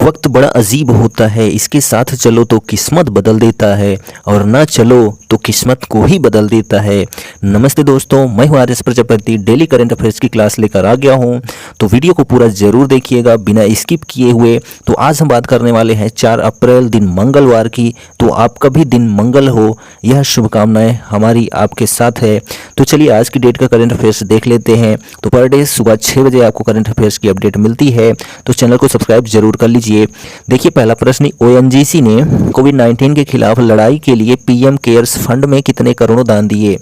वक्त बड़ा अजीब होता है, इसके साथ चलो तो किस्मत बदल देता है और ना चलो तो किस्मत को ही बदल देता है। नमस्ते दोस्तों, मैं हूं R S Prajapati, daily current affairs की क्लास लेकर आ गया हूं। तो वीडियो को पूरा जरूर देखिएगा बिना स्किप किए हुए। तो आज हम बात करने वाले हैं 4 अप्रैल दिन मंगलवार की। तो आपका भी दिन मंगल हो, यह शुभकामनाएं हमारी आपके साथ है। तो चलिए आज की डेट का करंट अफेयर्स देख लेते हैं। तो पर डे सुबह 6 बजे आपको करंट अफेयर्स की अपडेट मिलती है, तो चैनल को सब्सक्राइब जरूर कर लीजिए। देखिए पहला प्रश्न, ओएनजीसी ने कोविड-19 के खिलाफ लड़ाई के लिए पीएम केयर्स फंड में कितने करोड़ दान दिए।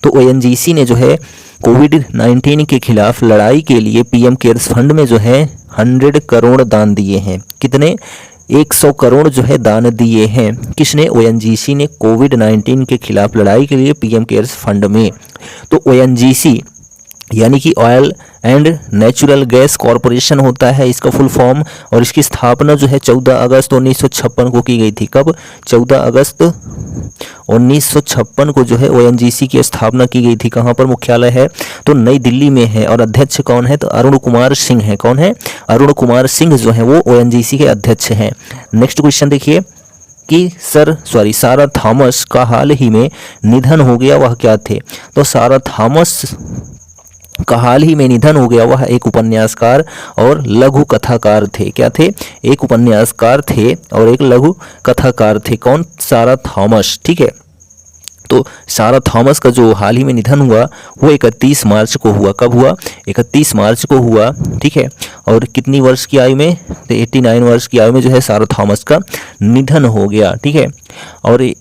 तो ओएनजीसी ने जो है कोविड-19 के खिलाफ लड़ाई के लिए पीएम केयर्स फंड में जो है 100 करोड़ दान दिए हैं। कितने? 100 करोड़ जो है दान दिए हैं। किसने? ओएनजीसी ने कोविड-19 के खिलाफ लड़ाई के लिए पीएम केयर्स फंड में। तो ओएनजीसी यानी कि oil and natural gas corporation होता है इसका फुल फॉर्म, और इसकी स्थापना जो है 14 अगस्त 1956 को की गई थी। कब? 14 अगस्त 1956 को जो है ओएनजीसी की स्थापना की गई थी। कहाँ पर मुख्यालय है? तो नई दिल्ली में है। और अध्यक्ष कौन है? तो अरुण कुमार सिंह है। कौन है? अरुण कुमार सिंह जो है वो ओएनजीसी के अध्यक्ष हैं। नेक्स्ट क्वेश्चन देखिए कि सारा थॉमस का हाल ही में निधन हो गया, वह क्या थे? तो सारा थॉमस का हाल ही में निधन हो गया, वह एक उपन्यासकार और लघु कथाकार थे। क्या थे? एक उपन्यासकार थे और एक लघु कथाकार थे। कौन? सारा थॉमस। ठीक है, तो सारा थॉमस का जो हाल ही में निधन हुआ वो 31 मार्च को हुआ। कब हुआ? 31 मार्च को हुआ। ठीक है, और कितनी वर्ष की आयु में? तो 89 वर्ष की आयु में जो है सारा थॉमस का निधन हो गया। ठीक है, और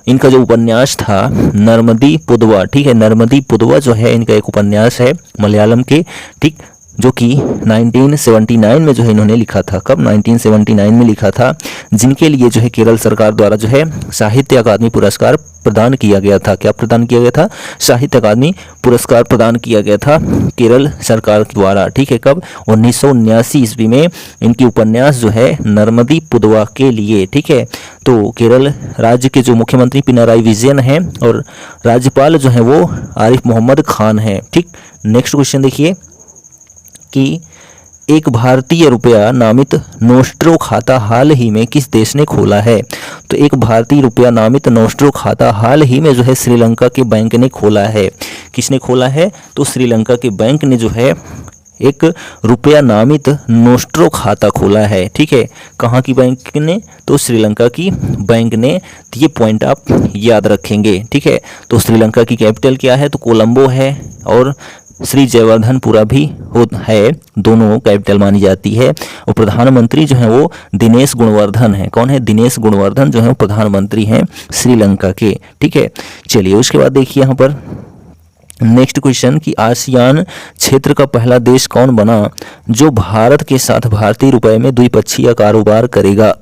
इनका जो उपन्यास था नर्मदी पुदवा, ठीक है, नर्मदी पुदवा जो है इनका एक उपन्यास है मलयालम के, ठीक, जो कि 1979 में जो है इन्होंने लिखा था। कब? 1979 में लिखा था, जिनके लिए जो है केरल सरकार द्वारा जो है साहित्य अकादमी पुरस्कार प्रदान किया गया था। क्या प्रदान किया गया था? साहित्य अकादमी पुरस्कार प्रदान किया गया था केरल सरकार द्वारा। ठीक है, कब? 1979 ईस्वी में इनकी उपन्यास जो है नर्मदी पुदवा के लिए। ठीक है, तो केरल राज्य के जो मुख्यमंत्री पिनाराई विजयन हैं और राज्यपाल जो है वो आरिफ मोहम्मद खान है। ठीक, नेक्स्ट क्वेश्चन देखिए कि एक भारतीय रुपया नामित नोस्ट्रो खाता हाल ही में किस देश ने खोला है? तो एक भारतीय रुपया नामित नोस्ट्रो खाता हाल ही में जो है श्रीलंका के बैंक ने खोला है। किसने खोला है? तो श्रीलंका के बैंक ने जो है एक रुपया नामित नोस्ट्रो खाता खोला है। ठीक है, कहाँ की बैंक ने? तो श्रीलंका की बैंक ने। तो ये पॉइंट आप याद रखेंगे। ठीक है, तो श्रीलंका की कैपिटल क्या है? तो कोलंबो है, और श्री जयवर्धनपुरा भी है, दोनों कैपिटल मानी जाती है। और प्रधानमंत्री जो है वो दिनेश गुणवर्धन है। कौन है? दिनेश गुणवर्धन जो है वो प्रधानमंत्री हैं श्रीलंका के। ठीक है, चलिए उसके बाद देखिए यहाँ पर नेक्स्ट क्वेश्चन कि आसियान क्षेत्र का पहला देश कौन बना जो भारत के साथ भारतीय रुपए में द्विपक्षीय कारोबार करेगा?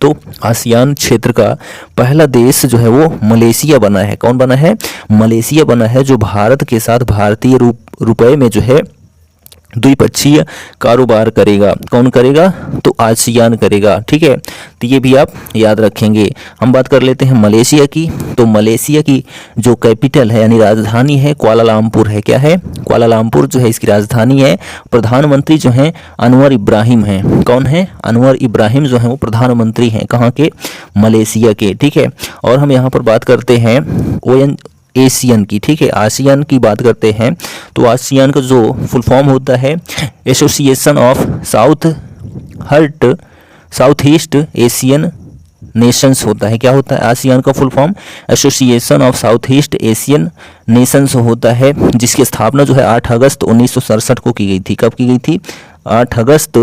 तो आसियान क्षेत्र का पहला देश जो है वो मलेशिया बना है। कौन बना है? मलेशिया बना है, जो भारत के साथ भारतीय रुपए में जो है द्विपक्षीय कारोबार करेगा। कौन करेगा? तो आसियान करेगा। ठीक है, तो ये भी आप याद रखेंगे। हम बात कर लेते हैं मलेशिया की। तो मलेशिया की जो कैपिटल है यानी राजधानी है कुआलालंपुर है। क्या है? कुआलालंपुर जो है इसकी राजधानी है। प्रधानमंत्री जो हैं अनवर इब्राहिम हैं। कौन है? अनवर इब्राहिम जो है वो प्रधानमंत्री हैं। कहाँ के? मलेशिया के। ठीक है, और हम यहाँ पर बात करते हैं एशियन की। ठीक है, आसियान की बात करते हैं। तो आसियान का जो फुल फॉर्म होता है association of south east Asian Nations होता है। क्या होता है? आसियान का full form association of south east Asian Nations होता है, जिसकी स्थापना जो है 8 अगस्त 1967 को की गई थी। कब की गई थी? 8 अगस्त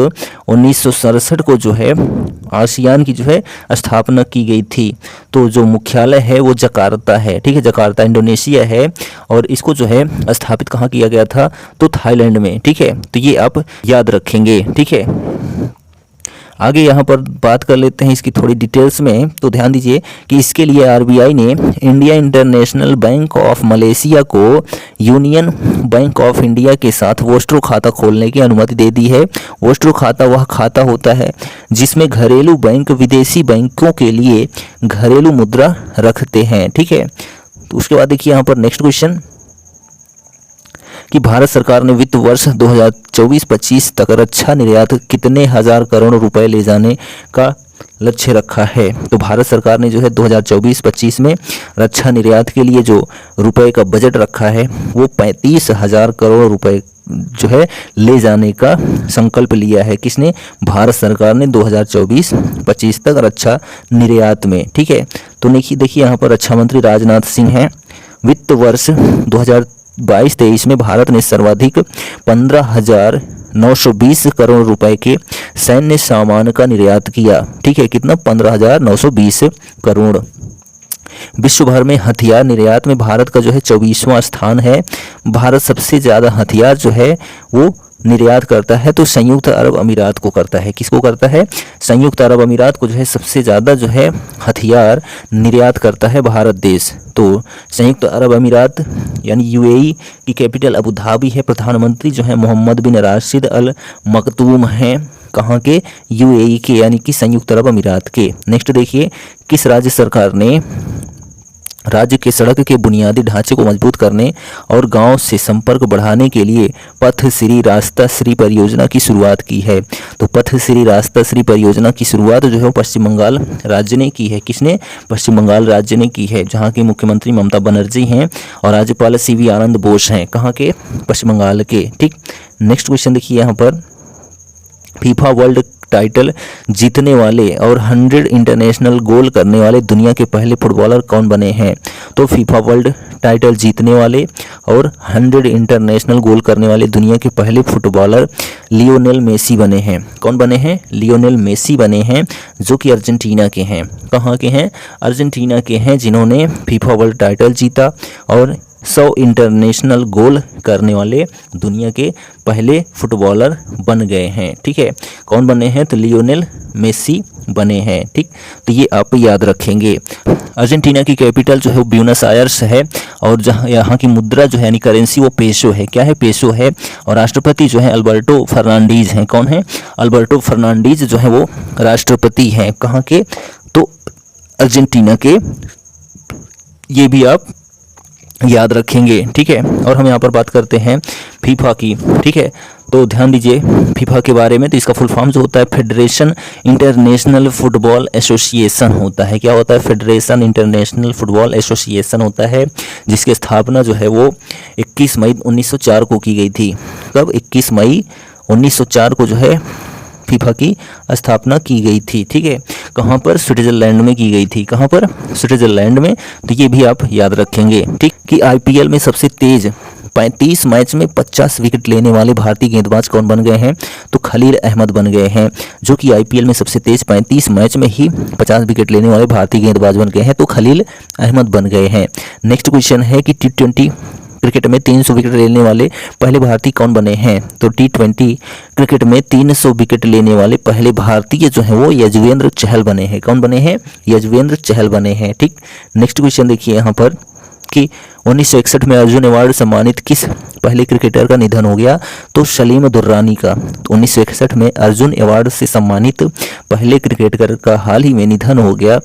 1967 को जो है आसियान की जो है स्थापना की गई थी। तो जो मुख्यालय है वो जकार्ता है। ठीक है, जकार्ता इंडोनेशिया है, और इसको जो है स्थापित कहाँ किया गया था? तो थाईलैंड में। ठीक है, तो ये आप याद रखेंगे। ठीक है, आगे यहाँ पर बात कर लेते हैं इसकी थोड़ी डिटेल्स में। तो ध्यान दीजिए कि इसके लिए आरबीआई ने India international bank of Malaysia को यूनियन बैंक ऑफ इंडिया के साथ वोस्ट्रो खाता खोलने की अनुमति दे दी है। वोस्ट्रो खाता वह खाता होता है जिसमें घरेलू बैंक विदेशी बैंकों के लिए घरेलू मुद्रा रखते हैं। ठीक है, तो उसके बाद देखिए यहाँ पर नेक्स्ट क्वेश्चन कि भारत सरकार ने वित्त वर्ष 2024-25 तक रक्षा निर्यात कितने हजार करोड़ रुपए ले जाने का लक्ष्य रखा है। तो भारत सरकार ने जो है 2024-25 में रक्षा निर्यात के लिए जो रुपए का बजट रखा है वो 35,000 करोड़ रुपए जो है ले जाने का संकल्प लिया है। किसने? भारत सरकार ने 2024-25 तक रक्षा निर्यात में। ठीक है, तो देखिए यहाँ पर रक्षा मंत्री राजनाथ सिंह हैं। वित्त वर्ष 2022-23 में भारत ने सर्वाधिक 15,920 करोड़ रुपए के सैन्य सामान का निर्यात किया। ठीक है, कितना? 15,920 करोड़। विश्व भर में हथियार निर्यात में भारत का जो है 24वां स्थान है। भारत सबसे ज़्यादा हथियार जो है वो निर्यात करता है तो संयुक्त अरब अमीरात को करता है। किसको करता है? संयुक्त अरब अमीरात को जो है सबसे ज़्यादा जो है हथियार निर्यात करता है भारत देश। तो संयुक्त अरब अमीरात यानी यूएई की कैपिटल अबू धाबी है। प्रधानमंत्री जो है मोहम्मद बिन राशिद अल मखदूम हैं। कहाँ के? यूएई के, यानी कि संयुक्त अरब अमीरात के। नेक्स्ट देखिए, किस राज्य सरकार ने राज्य के सड़क के बुनियादी ढांचे को मजबूत करने और गांव से संपर्क बढ़ाने के लिए पथ श्री रास्ता श्री परियोजना की शुरुआत की है? तो पथ श्री रास्ता श्री परियोजना की शुरुआत जो है वो पश्चिम बंगाल राज्य ने की है। किसने? पश्चिम बंगाल राज्य ने की है, जहां के मुख्यमंत्री ममता बनर्जी हैं और राज्यपाल सीवी आनंद बोस हैं। कहाँ के? पश्चिम बंगाल के। ठीक, नेक्स्ट क्वेश्चन देखिए यहाँ पर, फीफा वर्ल्ड टाइटल जीतने वाले और 100 इंटरनेशनल गोल करने वाले दुनिया के पहले फुटबॉलर कौन बने हैं? तो फीफा वर्ल्ड टाइटल जीतने वाले और 100 इंटरनेशनल गोल करने वाले दुनिया के पहले फुटबॉलर लियोनेल मेसी बने हैं। कौन बने हैं? लियोनेल मेसी बने हैं, जो कि अर्जेंटीना के हैं। कहाँ के हैं? अर्जेंटीना के हैं, जिन्होंने फीफा वर्ल्ड टाइटल जीता और 100 इंटरनेशनल गोल करने वाले दुनिया के पहले फुटबॉलर बन गए हैं। ठीक है, कौन बने हैं? तो लियोनेल मेसी बने हैं। ठीक, तो ये आप याद रखेंगे। अर्जेंटीना की कैपिटल जो है वो ब्यूनस आयर्स है और जहाँ यहाँ की मुद्रा जो है यानी करेंसी वो पेसो है। क्या है? पेसो है। और राष्ट्रपति जो है अल्बर्टो फर्नांडीज हैं। कौन है? अल्बर्टो फर्नांडीज जो है वो राष्ट्रपति हैं। कहाँ के? तो अर्जेंटीना के। ये भी आप याद रखेंगे। ठीक है, और हम यहाँ पर बात करते हैं फीफा की। ठीक है, तो ध्यान दीजिए फीफा के बारे में। तो इसका फुल फॉर्म जो होता है फेडरेशन इंटरनेशनल फुटबॉल एसोसिएशन होता है। क्या होता है? फेडरेशन इंटरनेशनल फुटबॉल एसोसिएशन होता है, जिसकी स्थापना जो है वो 21 मई 1904 को की गई थी। कब? 21 मई 1904 को जो है फीफा की स्थापना की गई थी। ठीक है, कहाँ पर? स्विट्जरलैंड में की गई थी। कहाँ पर? स्विट्जरलैंड में। तो ये भी आप याद रखेंगे। ठीक, कि आईपीएल में सबसे तेज 35 मैच में 50 विकेट लेने वाले भारतीय गेंदबाज कौन बन गए हैं? तो खलील अहमद बन गए हैं, जो कि आईपीएल में सबसे तेज 35 मैच में ही 50 विकेट लेने वाले भारतीय गेंदबाज बन गए हैं। तो खलील अहमद बन गए हैं। नेक्स्ट क्वेश्चन है कि T20 क्रिकेट में 300 विकेट लेने वाले पहले भारतीय कौन बने हैं? तो T20 क्रिकेट में 300 विकेट लेने वाले पहले भारतीय जो है वो यजवेंद्र चहल बने हैं। कौन बने हैं? यजवेंद्र चहल बने हैं। ठीक, नेक्स्ट क्वेश्चन देखिए यहाँ पर कि 1961 में अर्जुन अवार्ड सम्मानित किस पहले क्रिकेटर का निधन हो गया? तो सलीम दुर्रानी का। तो 1961 में अर्जुन अवार्ड से सम्मानित पहले क्रिकेटर का हाल ही में निधन हो गया।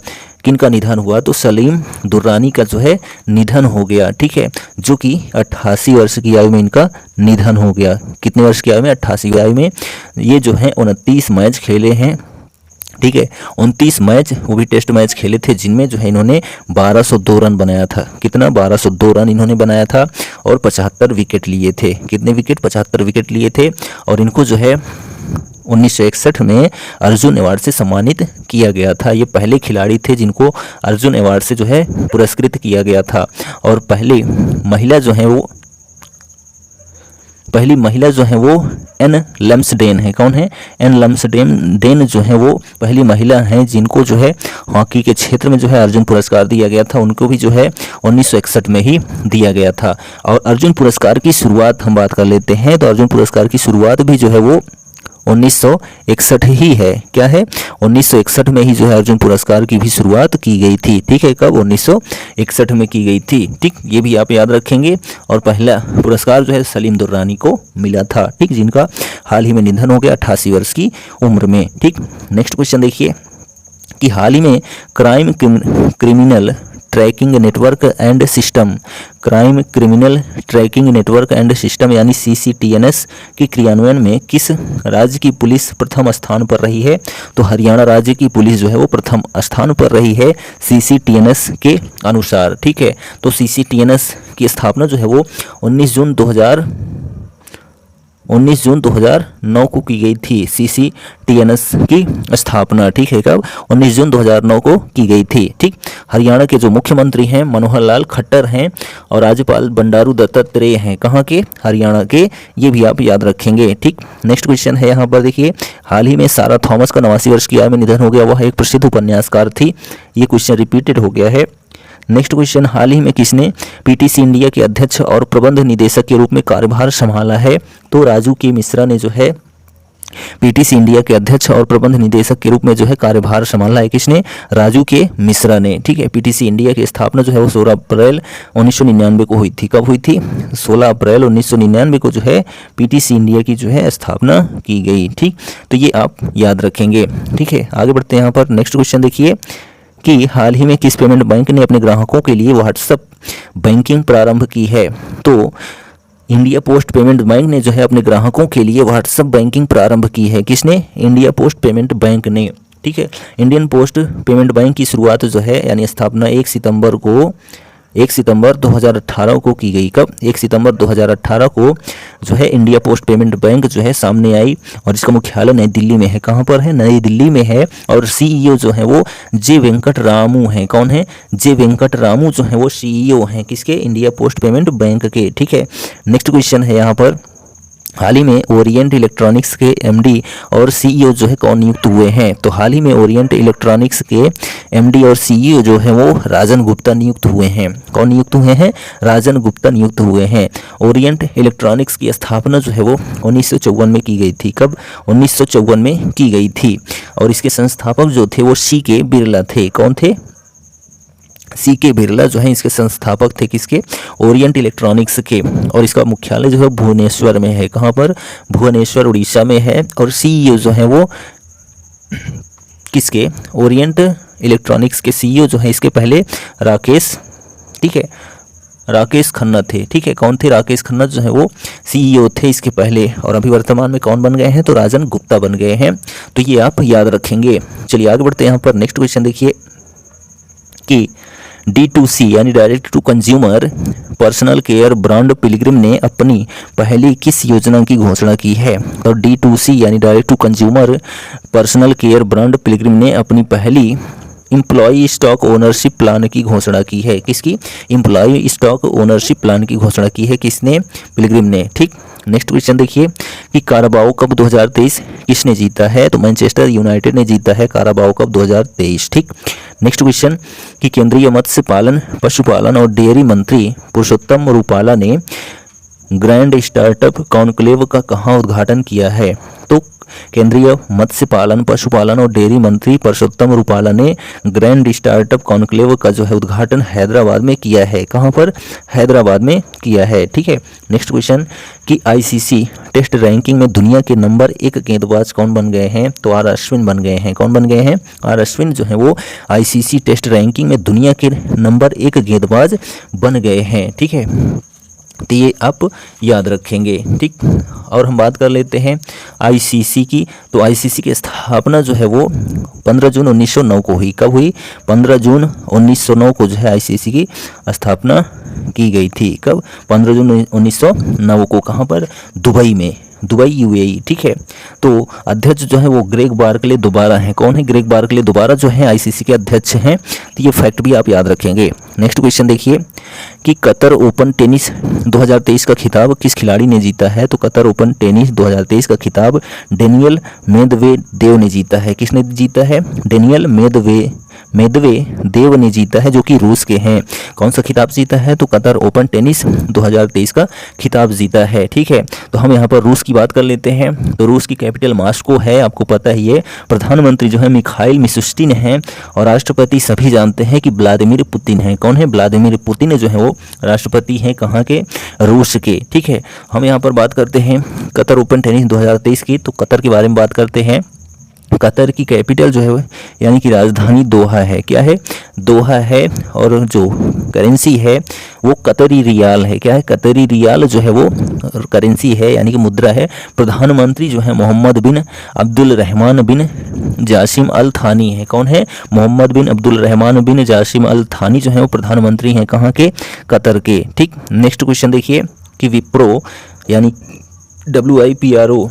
किनका निधन हुआ? तो सलीम दुर्रानी का जो है निधन हो गया। ठीक है, जो कि 88 वर्ष की आयु में इनका निधन हो गया। कितने वर्ष की आयु में? 88 आयु में। ये जो है 29 मैच खेले हैं। ठीक है, 29 मैच, वो भी टेस्ट मैच खेले थे, जिनमें जो है इन्होंने 1202 रन बनाया था। कितना? 1202 रन इन्होंने बनाया था और 75 विकेट लिए थे। कितने विकेट? 75 विकेट लिए थे। और इनको जो है 1961 में अर्जुन अवार्ड से सम्मानित किया गया था। ये पहले खिलाड़ी थे जिनको अर्जुन अवार्ड से जो है पुरस्कृत किया गया था। और पहली महिला जो है वो एन लम्सडेन है। कौन है? एन लम्सडेन जो है वो पहली महिला हैं जिनको जो है हॉकी के क्षेत्र में जो है अर्जुन पुरस्कार दिया गया था। उनको भी जो है 1961 में ही दिया गया था। और अर्जुन पुरस्कार की शुरुआत हम बात कर लेते हैं, तो अर्जुन पुरस्कार की शुरुआत भी जो है वो 1961 ही है। क्या है? 1961 में ही जो है अर्जुन पुरस्कार की भी शुरुआत की गई थी। ठीक है, कब? 1961 में की गई थी। ठीक, ये भी आप याद रखेंगे। और पहला पुरस्कार जो है सलीम दुर्रानी को मिला था। ठीक, जिनका हाल ही में निधन हो गया 88 वर्ष की उम्र में। ठीक, नेक्स्ट क्वेश्चन देखिए कि हाल ही में criminal tracking network and system, crime criminal tracking network and system यानी CCTNS के क्रियान्वयन में किस राज्य की पुलिस प्रथम स्थान पर रही है? तो हरियाणा राज्य की पुलिस जो है वो प्रथम स्थान पर रही है CCTNS के अनुसार। ठीक है, तो CCTNS की स्थापना जो है वो 19 जून 2009 को की गई थी। CCTNS की स्थापना, ठीक है, कब? 19 जून 2009 को की गई थी। ठीक, हरियाणा के जो मुख्यमंत्री हैं मनोहर लाल खट्टर हैं और राज्यपाल बंडारू दत्तात्रेय हैं। कहाँ के? हरियाणा के। ये भी आप याद रखेंगे। ठीक, नेक्स्ट क्वेश्चन है यहाँ पर देखिए, हाल ही में सारा थॉमस का 89 वर्ष की आयु में निधन हो गया। वह एक प्रसिद्ध उपन्यासकार थी। ये क्वेश्चन रिपीटेड हो गया है। नेक्स्ट क्वेश्चन, हाल ही में किसने PTC इंडिया के अध्यक्ष और प्रबंध निदेशक के रूप में कार्यभार संभाला है? तो राजू के मिश्रा ने जो है PTC इंडिया के अध्यक्ष और प्रबंध निदेशक के रूप में जो है कार्यभार संभाला है। किसने? राजू के मिश्रा ने। ठीक है, PTC इंडिया की स्थापना जो है वो 16 अप्रैल 1999 को हुई थी। कब हुई थी? 16 अप्रैल 1999 को जो है PTC इंडिया की जो है स्थापना की गई। ठीक, तो ये आप याद रखेंगे। ठीक है, आगे बढ़ते हैं। यहाँ पर नेक्स्ट क्वेश्चन देखिए कि हाल ही में किस पेमेंट बैंक ने अपने ग्राहकों के लिए व्हाट्सएप बैंकिंग प्रारंभ की है? तो इंडिया पोस्ट पेमेंट बैंक ने जो है अपने ग्राहकों के लिए व्हाट्सएप बैंकिंग प्रारंभ की है। किसने? इंडिया पोस्ट पेमेंट बैंक ने। ठीक है, इंडियन पोस्ट पेमेंट बैंक की शुरुआत जो है यानी स्थापना 1 सितंबर 2018 को की गई। कब? 1 सितंबर 2018 को जो है इंडिया पोस्ट पेमेंट बैंक जो है सामने आई और इसका मुख्यालय नई दिल्ली में है। कहाँ पर है? नई दिल्ली में है। और CEO जो है वो जे वेंकट रामू हैं। कौन है? जे वेंकट रामू जो है वो CEO हैं। किसके? इंडिया पोस्ट पेमेंट बैंक के। ठीक है, नेक्स्ट क्वेश्चन है यहाँ पर, हाल ही में ओरिएंट इलेक्ट्रॉनिक्स के MD और CEO जो है कौन नियुक्त हुए हैं? तो हाल ही में ओरिएंट इलेक्ट्रॉनिक्स के MD और CEO जो है वो राजन गुप्ता नियुक्त हुए हैं। कौन नियुक्त हुए हैं? राजन गुप्ता नियुक्त हुए हैं। ओरिएंट इलेक्ट्रॉनिक्स की स्थापना जो है वो 1954 में की गई थी। कब? 1954 में की गई थी। और इसके संस्थापक जो थे वो CK बिरला थे। कौन थे? CK बिरला जो है इसके संस्थापक थे। किसके? ओरिएंट इलेक्ट्रॉनिक्स के। और इसका मुख्यालय जो है भुवनेश्वर में है। कहाँ पर? भुवनेश्वर उड़ीसा में है। और CEO जो है वो किसके? ओरिएंट इलेक्ट्रॉनिक्स के CEO जो है इसके पहले राकेश, ठीक है, राकेश खन्ना थे। ठीक है, कौन थे? राकेश खन्ना जो है वो CEO थे इसके पहले। और अभी वर्तमान में कौन बन गए हैं? तो राजन गुप्ता बन गए हैं। तो ये आप याद रखेंगे। चलिए आगे बढ़ते हैं। यहाँ पर नेक्स्ट क्वेश्चन देखिए कि D2C यानी direct to consumer personal care brand Pilgrim ने अपनी पहली किस योजना की घोषणा की है? तो D2C यानी direct to consumer personal care brand Pilgrim ने अपनी पहली एम्प्लॉई स्टॉक ओनरशिप प्लान की घोषणा की है। किसकी? एम्प्लॉई स्टॉक ओनरशिप प्लान की घोषणा की है। किसने? पिलग्रिम ने। ठीक, नेक्स्ट क्वेश्चन देखिए कि काराबाओ कप 2023 किसने जीता है? तो मैनचेस्टर यूनाइटेड ने जीता है काराबाओ कप 2023। ठीक, नेक्स्ट क्वेश्चन कि केंद्रीय मत्स्य पालन पशुपालन और डेयरी मंत्री पुरुषोत्तम रूपाला ने ग्रैंड स्टार्टअप कॉन्क्लेव का कहाँ उद्घाटन किया है? तो केंद्रीय मत्स्य पालन पशुपालन और डेयरी मंत्री पुरुषोत्तम रूपाला ने ग्रैंड स्टार्टअप कॉन्क्लेव का जो है उद्घाटन हैदराबाद में किया है। कहाँ पर? हैदराबाद में किया है। ठीक है, नेक्स्ट क्वेश्चन कि ICC टेस्ट रैंकिंग में दुनिया के नंबर 1 गेंदबाज कौन बन गए हैं? तो R अश्विन बन गए हैं। कौन बन गए हैं? R अश्विन जो है वो ICC टेस्ट रैंकिंग में दुनिया के नंबर 1 गेंदबाज बन गए हैं। ठीक है, तो ये आप याद रखेंगे। ठीक, और हम बात कर लेते हैं ICC की। तो ICC की स्थापना जो है वो 15 जून 1909 को हुई। कब हुई? 15 जून 1909 को जो है ICC की स्थापना की गई थी। कब? 15 जून 1909 को। कहाँ पर? दुबई में, दुबई UAE। ठीक है, तो अध्यक्ष जो है वो ग्रेग बार्कले दोबारा हैं। कौन है? ग्रेग बार्कले दोबारा जो है ICC के अध्यक्ष हैं। तो ये फैक्ट भी आप याद रखेंगे। नेक्स्ट क्वेश्चन देखिए कि कतर ओपन टेनिस 2023 का खिताब किस खिलाड़ी ने जीता है? तो कतर ओपन टेनिस 2023 का खिताब डेनियल मेदवेदेव ने जीता है। किसने जीता है? डेनियल मेदवेदेव ने जीता है, जो कि रूस के हैं। कौन सा खिताब जीता है? तो कतर ओपन टेनिस 2023 का खिताब जीता है। ठीक है, तो हम यहाँ पर रूस की बात कर लेते हैं। तो रूस की कैपिटल मॉस्को है, आपको पता ही है। प्रधानमंत्री जो है मिखाइल मिशुस्टिन हैं और राष्ट्रपति सभी जानते हैं कि व्लादिमीर पुतिन है। कौन है? व्लादिमीर पुतिन जो है वो राष्ट्रपति हैं। कहाँ के? रूस के। ठीक है, हम यहाँ पर बात करते हैं कतर ओपन टेनिस 2023 की। तो कतर के बारे में बात करते हैं कतर की कैपिटल जो है यानी कि राजधानी दोहा है। क्या है? दोहा है। और जो करेंसी है वो कतरी रियाल है। क्या है? कतरी रियाल जो है वो करेंसी है यानी कि मुद्रा है। प्रधानमंत्री जो है मोहम्मद बिन अब्दुल रहमान बिन जासिम अल थानी है। कौन है? मोहम्मद बिन अब्दुल रहमान बिन जासिम अल थानी जो है वो प्रधानमंत्री हैं। कहाँ के? कतर के। ठीक। नेक्स्ट क्वेश्चन देखिए कि विप्रो यानी WIPRO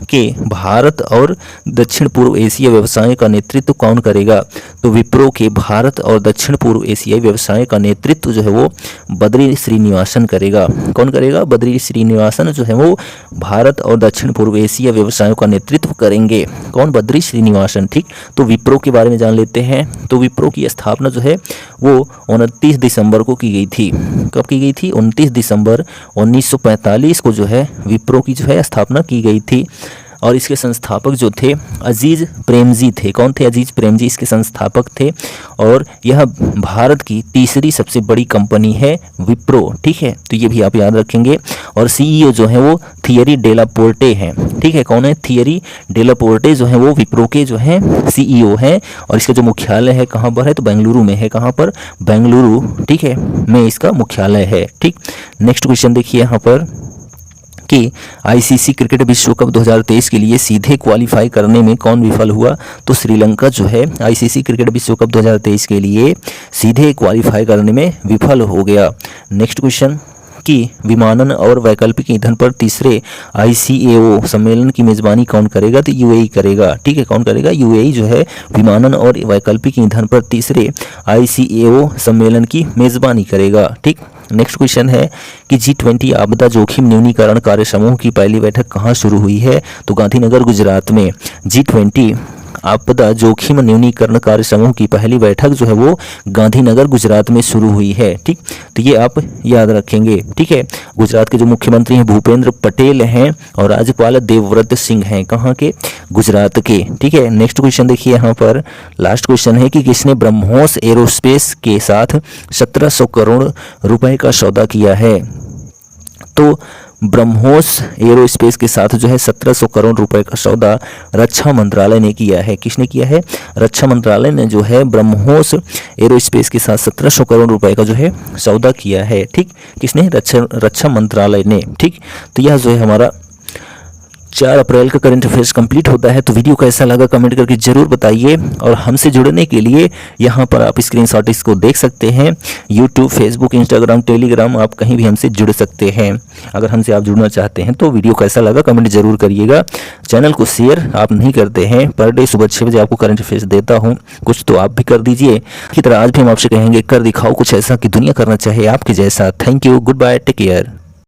के भारत और दक्षिण पूर्व एशिया व्यवसाय का नेतृत्व कौन करेगा? तो विप्रो के भारत और दक्षिण पूर्व एशियाई व्यवसाय का नेतृत्व जो है वो बद्री श्रीनिवासन करेगा। कौन करेगा? बद्री श्रीनिवासन जो है वो भारत और दक्षिण पूर्व एशिया व्यवसायों का नेतृत्व करेंगे। कौन? बद्री श्रीनिवासन। ठीक। तो विप्रो के बारे में जान लेते हैं। तो विप्रो की स्थापना जो है वो 29 दिसंबर को की गई थी। कब की गई थी? 29 दिसंबर 1945 को जो है विप्रो की जो है स्थापना की गई थी। और इसके संस्थापक जो थे अजीज प्रेमजी थे। कौन थे? अजीज प्रेमजी इसके संस्थापक थे। और यह भारत की तीसरी सबसे बड़ी कंपनी है विप्रो। ठीक है, तो ये भी आप याद रखेंगे। और CEO जो है वो थियरी डेलापोर्टे हैं। ठीक है, कौन है? थियरी डेलापोर्टे जो है वो विप्रो के जो है CEO हैं। और इसका जो मुख्यालय है कहाँ पर है? तो बेंगलुरु में है। कहाँ पर? बेंगलुरु। ठीक है, में इसका मुख्यालय है। ठीक। नेक्स्ट क्वेश्चन देखिए यहाँ पर कि ICC क्रिकेट विश्व कप 2023 के लिए सीधे क्वालिफाई करने में कौन विफल हुआ? तो श्रीलंका जो है ICC क्रिकेट विश्व कप 2023 के लिए सीधे क्वालिफाई करने में विफल हो गया। नेक्स्ट क्वेश्चन कि विमानन और वैकल्पिक ईंधन पर तीसरे ICAO सम्मेलन की मेजबानी कौन करेगा? तो UAE करेगा। ठीक है, कौन करेगा? UAE जो है विमानन और वैकल्पिक ईंधन पर तीसरे ICAO सम्मेलन की मेजबानी करेगा। ठीक। नेक्स्ट क्वेश्चन है कि G20 आपदा जोखिम न्यूनीकरण कार्य समूह की पहली बैठक कहाँ शुरू हुई है? तो गांधीनगर गुजरात में। G20 आपदा जोखिम न्यूनीकरण कार्य समूह की पहली बैठक जो है वो गांधीनगर गुजरात में शुरू हुई है। ठीक, तो ये आप याद रखेंगे। ठीक है, गुजरात के जो मुख्यमंत्री हैं भूपेंद्र पटेल हैं और राज्यपाल देवव्रत सिंह हैं। कहाँ के? गुजरात के। ठीक है, नेक्स्ट क्वेश्चन देखिए यहाँ पर लास्ट क्वेश्चन है कि किसने ब्रह्मोस एरोस्पेस के साथ 1700 करोड़ रुपए का सौदा किया है? तो ब्रह्मोस एरोस्पेस के साथ जो है 1700 करोड़ रुपए का सौदा रक्षा मंत्रालय ने किया है। किसने किया है? रक्षा मंत्रालय ने जो है ब्रह्मोस एरोस्पेस के साथ 1700 करोड़ रुपए का जो है सौदा किया है। ठीक, किसने? रक्षा मंत्रालय ने। ठीक, तो यह जो है हमारा 4 अप्रैल का करंट अफेयर्स कंप्लीट होता है। तो वीडियो कैसा लगा कमेंट करके जरूर बताइए। और हमसे जुड़ने के लिए यहाँ पर आप स्क्रीनशॉट इसको देख सकते हैं। यूट्यूब, फेसबुक, इंस्टाग्राम, टेलीग्राम, आप कहीं भी हमसे जुड़ सकते हैं। अगर हमसे आप जुड़ना चाहते हैं तो वीडियो कैसा लगा कमेंट जरूर करिएगा। चैनल को शेयर आप नहीं करते हैं। पर डे सुबह 6 बजे आपको करंट अफेयर्स देता हूँ, कुछ तो आप भी कर दीजिए। की तरह आज भी हम आपसे कहेंगे कर दिखाओ कुछ ऐसा कि दुनिया करना चाहे आपके जैसा। Thank you, goodbye, take care.